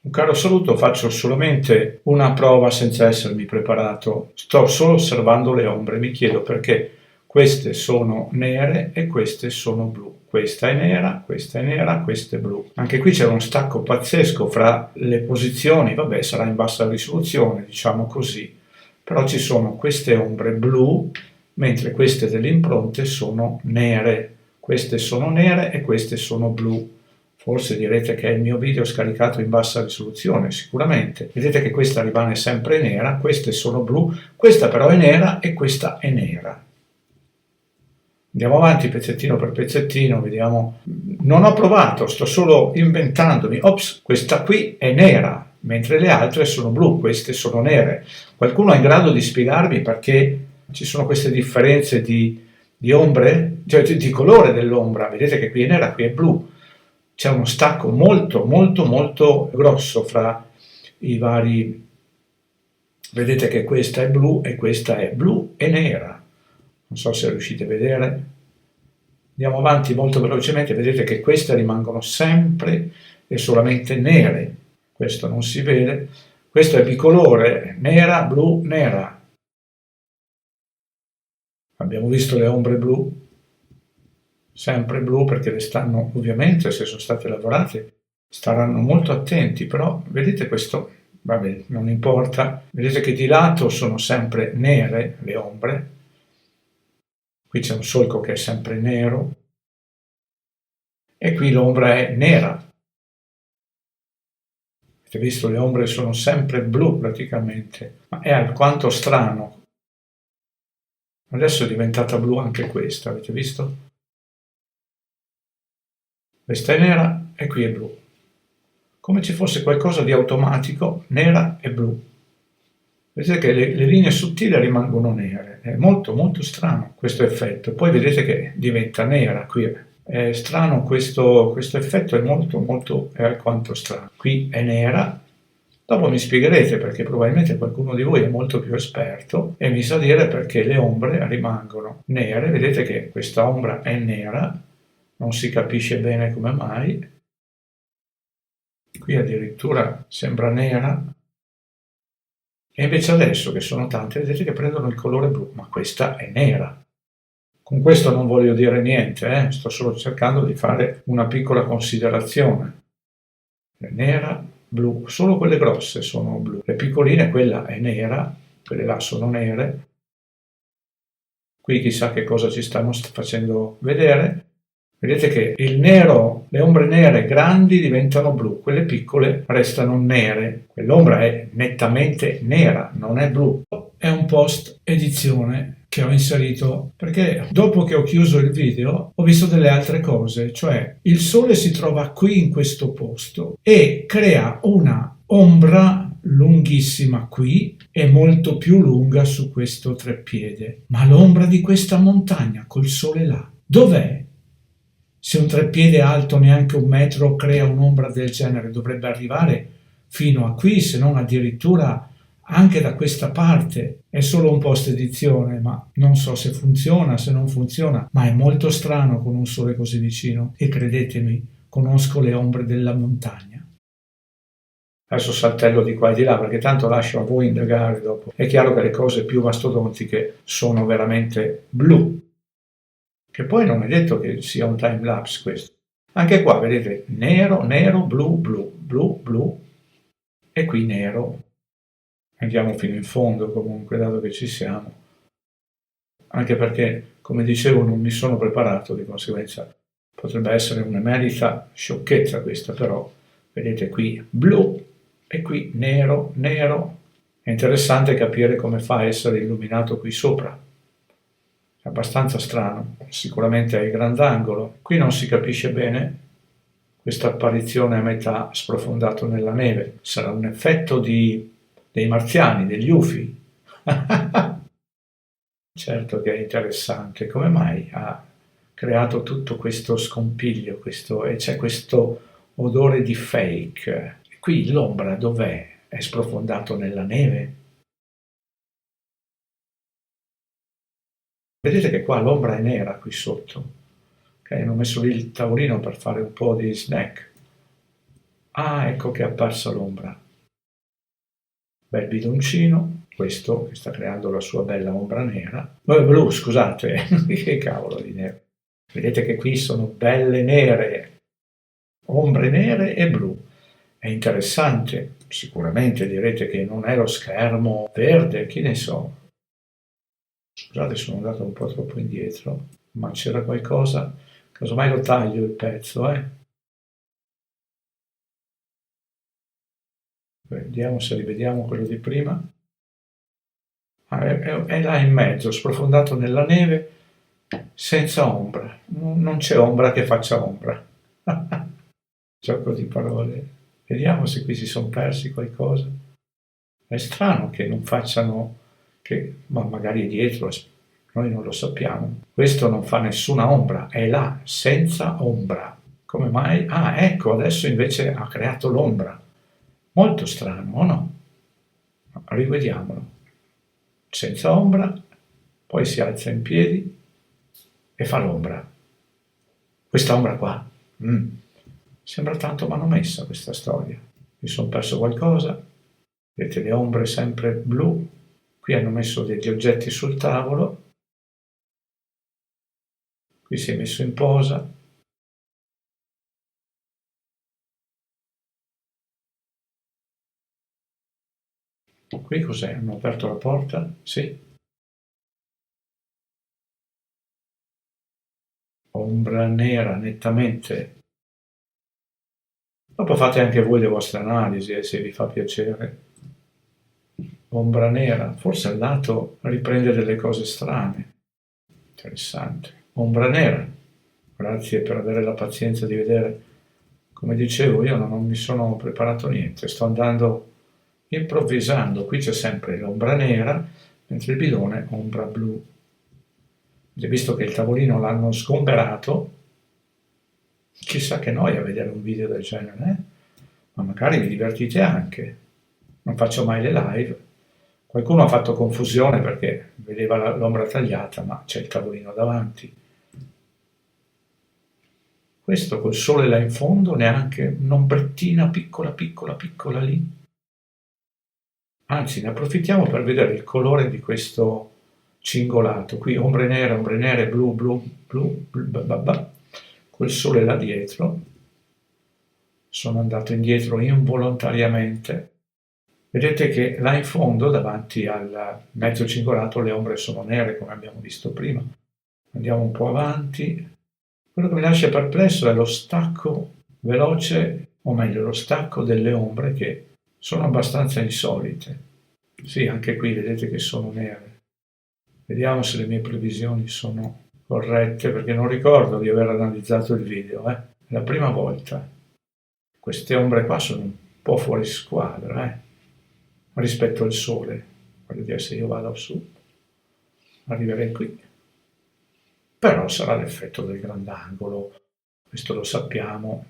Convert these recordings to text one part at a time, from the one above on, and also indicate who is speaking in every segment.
Speaker 1: Un caro saluto, faccio solamente una prova senza essermi preparato. Sto solo osservando le ombre, mi chiedo perché queste sono nere e queste sono blu. Questa è nera, questa è nera, questa è blu. Anche qui c'è uno stacco pazzesco fra le posizioni, vabbè, sarà in bassa risoluzione, diciamo così. Però ci sono queste ombre blu, mentre queste delle impronte sono nere. Queste sono nere e queste sono blu. Forse direte che è il mio video scaricato in bassa risoluzione, sicuramente. Vedete che questa rimane sempre nera, queste sono blu, questa però è nera e questa è nera. Andiamo avanti pezzettino per pezzettino, vediamo. Non ho provato, sto solo inventandomi. Ops, questa qui è nera, mentre le altre sono blu, queste sono nere. Qualcuno è in grado di spiegarmi perché ci sono queste differenze di ombre? Cioè di colore dell'ombra. Vedete che qui è nera, qui è blu. C'è uno stacco molto grosso fra i vari. Vedete che questa è blu e questa è blu e nera. Non so se riuscite a vedere. Andiamo avanti molto velocemente. Vedete che queste rimangono sempre e solamente nere. Questo non si vede. Questo è bicolore, nera, blu, nera. Abbiamo visto le ombre blu. Sempre blu perché le stanno, ovviamente, se sono state lavorate, staranno molto attenti, però vedete questo, vabbè, non importa, vedete che di lato sono sempre nere le ombre, qui c'è un solco che è sempre nero, e qui l'ombra è nera. Avete visto, le ombre sono sempre blu praticamente, ma è alquanto strano. Adesso è diventata blu anche questa, avete visto? Questa è nera e qui è blu. Come ci fosse qualcosa di automatico, nera e blu. Vedete che le linee sottili rimangono nere, è molto strano questo effetto. Poi vedete che diventa nera qui. È strano questo effetto, è alquanto strano. Qui è nera, dopo mi spiegherete perché probabilmente qualcuno di voi è molto più esperto e mi sa dire perché le ombre rimangono nere. Vedete che questa ombra è nera, non si capisce bene come mai. Qui addirittura sembra nera. E invece adesso che sono tante, vedete che prendono il colore blu, ma questa è nera. Con questo non voglio dire niente, sto solo cercando di fare una piccola considerazione. È nera, blu, solo quelle grosse sono blu. Le piccoline, quella è nera, quelle là sono nere. Qui chissà che cosa ci stanno facendo vedere. Vedete che il nero, le ombre nere grandi diventano blu, quelle piccole restano nere. Quell'ombra è nettamente nera, non è blu. È un post edizione che ho inserito perché dopo che ho chiuso il video ho visto delle altre cose, cioè il sole si trova qui in questo posto e crea una ombra lunghissima qui e molto più lunga su questo treppiede. Ma l'ombra di questa montagna col sole là, dov'è? Se un treppiede alto neanche 1 metro crea un'ombra del genere, dovrebbe arrivare fino a qui, se non addirittura anche da questa parte. È solo un post edizione, ma non so se funziona, se non funziona, ma è molto strano con un sole così vicino e credetemi, conosco le ombre della montagna. Adesso saltello di qua e di là perché tanto lascio a voi indagare dopo. È chiaro che le cose più mastodontiche sono veramente blu, che poi non è detto che sia un time lapse questo. Anche qua vedete nero, nero, blu, blu, blu, blu e qui nero. Andiamo fino in fondo comunque, dato che ci siamo. Anche perché, come dicevo, non mi sono preparato, di conseguenza potrebbe essere un'emerita sciocchezza questa, però vedete qui blu e qui nero, nero. È interessante capire come fa a essere illuminato qui sopra. È abbastanza strano, sicuramente è il grandangolo. Qui non si capisce bene questa apparizione a metà sprofondato nella neve. Sarà un effetto dei marziani, degli UFI. Certo che è interessante. Come mai ha creato tutto questo scompiglio e c'è questo odore di fake? E qui l'ombra dov'è? È sprofondato nella neve? Vedete che qua l'ombra è nera qui sotto. Okay, hanno messo lì il tavolino per fare un po' di snack. Ah, ecco che è apparsa l'ombra. Bel bidoncino, questo che sta creando la sua bella ombra nera. Blu, scusate, che cavolo di nero. Vedete che qui sono belle nere, ombre nere e blu. È interessante, sicuramente direte che non è lo schermo verde, chi ne so. Scusate, sono andato un po' troppo indietro, ma c'era qualcosa, casomai lo taglio il pezzo, Vediamo se rivediamo quello di prima. Ah, è là in mezzo, sprofondato nella neve, senza ombra. Non c'è ombra che faccia ombra. Gioco di parole. Vediamo se qui si sono persi qualcosa. È strano che non facciano, ma magari dietro, noi non lo sappiamo. Questo non fa nessuna ombra, è là, senza ombra. Come mai? Ah, ecco, adesso invece ha creato l'ombra. Molto strano, o no? Rivediamolo. Senza ombra, poi si alza in piedi e fa l'ombra. Questa ombra qua. Sembra tanto manomessa questa storia. Mi sono perso qualcosa. Vedete le ombre sempre blu. Qui hanno messo degli oggetti sul tavolo. Qui si è messo in posa. Qui cos'è? Hanno aperto la porta? Sì. Ombra nera, nettamente. Dopo fate anche voi le vostre analisi, se vi fa piacere. Ombra nera, forse al lato riprende delle cose strane. Interessante. Ombra nera. Grazie per avere la pazienza di vedere. Come dicevo, io non mi sono preparato niente, sto andando improvvisando. Qui c'è sempre l'ombra nera, mentre il bidone ombra blu. E visto che il tavolino l'hanno sgomberato, chissà che noia vedere un video del genere, ma magari vi divertite anche. Non faccio mai le live. Qualcuno ha fatto confusione perché vedeva l'ombra tagliata, ma c'è il tavolino davanti. Questo col sole là in fondo, neanche un'ombrettina piccola piccola piccola lì. Anzi, ne approfittiamo per vedere il colore di questo cingolato. Qui ombre nere, blu, blu, blu, blu, col sole là dietro. Sono andato indietro involontariamente. Vedete che là in fondo, davanti al mezzo cingolato, le ombre sono nere, come abbiamo visto prima. Andiamo un po' avanti. Quello che mi lascia perplesso è lo stacco veloce, o meglio, lo stacco delle ombre che sono abbastanza insolite. Sì, anche qui vedete che sono nere. Vediamo se le mie previsioni sono corrette, perché non ricordo di aver analizzato il video, È la prima volta. Queste ombre qua sono un po' fuori squadra, rispetto al sole. Voglio dire, se io vado su, arriverei qui. Però sarà l'effetto del grandangolo, questo lo sappiamo.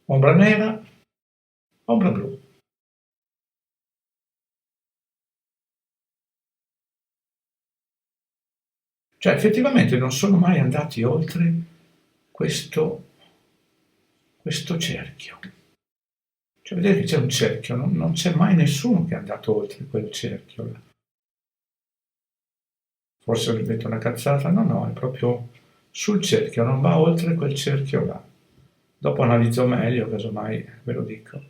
Speaker 1: Ombra nera, ombra blu. Cioè, effettivamente non sono mai andati oltre questo cerchio. Cioè, vedete che c'è un cerchio, non c'è mai nessuno che è andato oltre quel cerchio là. Forse ripeto una cazzata, no, è proprio sul cerchio, non va oltre quel cerchio là. Dopo analizzo meglio, casomai ve lo dico.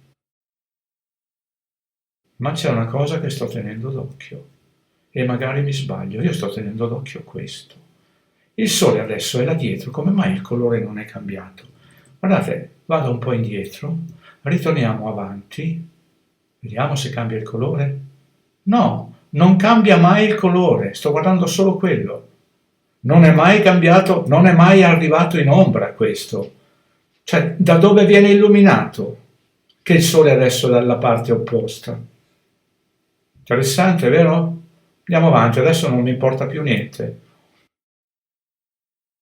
Speaker 1: Ma c'è una cosa che sto tenendo d'occhio, e magari mi sbaglio, io sto tenendo d'occhio questo. Il sole adesso è là dietro, come mai il colore non è cambiato? Guardate, vado un po' indietro, ritorniamo avanti, vediamo se cambia il colore. No, non cambia mai il colore, sto guardando solo quello. Non è mai cambiato, non è mai arrivato in ombra questo. Cioè, da dove viene illuminato? Che il sole adesso è dalla parte opposta. Interessante, vero? Andiamo avanti, adesso non mi importa più niente.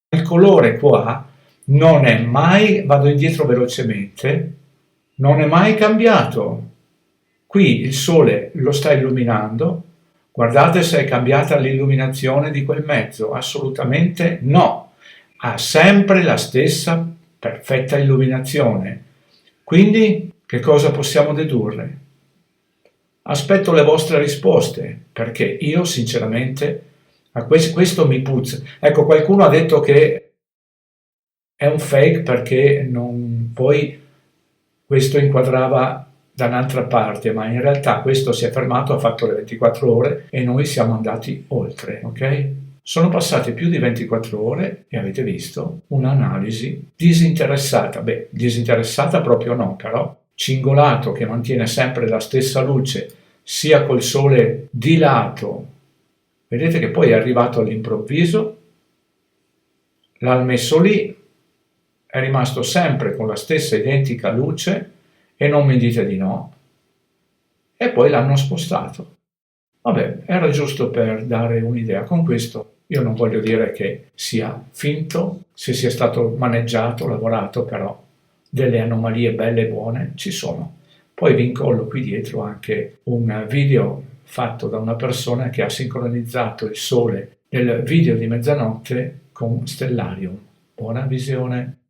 Speaker 1: Il colore qua non è mai, vado indietro velocemente, non è mai cambiato. Qui il sole lo sta illuminando, guardate se è cambiata l'illuminazione di quel mezzo, assolutamente no, ha sempre la stessa perfetta illuminazione. Quindi, che cosa possiamo dedurre? Aspetto le vostre risposte, perché io sinceramente a questo mi puzza. Ecco, qualcuno ha detto che è un fake perché non, poi questo inquadrava da un'altra parte, ma in realtà questo si è fermato, ha fatto le 24 ore e noi siamo andati oltre, ok? Sono passate più di 24 ore e avete visto un'analisi disinteressata, beh, disinteressata proprio no, però Cingolato che mantiene sempre la stessa luce sia col sole di lato, vedete che poi è arrivato all'improvviso, l'ha messo lì, è rimasto sempre con la stessa identica luce e non mi dite di no, e poi l'hanno spostato. Vabbè, era giusto per dare un'idea. Con questo io non voglio dire che sia finto, se sia stato maneggiato, lavorato, però delle anomalie belle e buone ci sono. Poi vi incollo qui dietro anche un video fatto da una persona che ha sincronizzato il sole nel video di mezzanotte con Stellarium. Buona visione!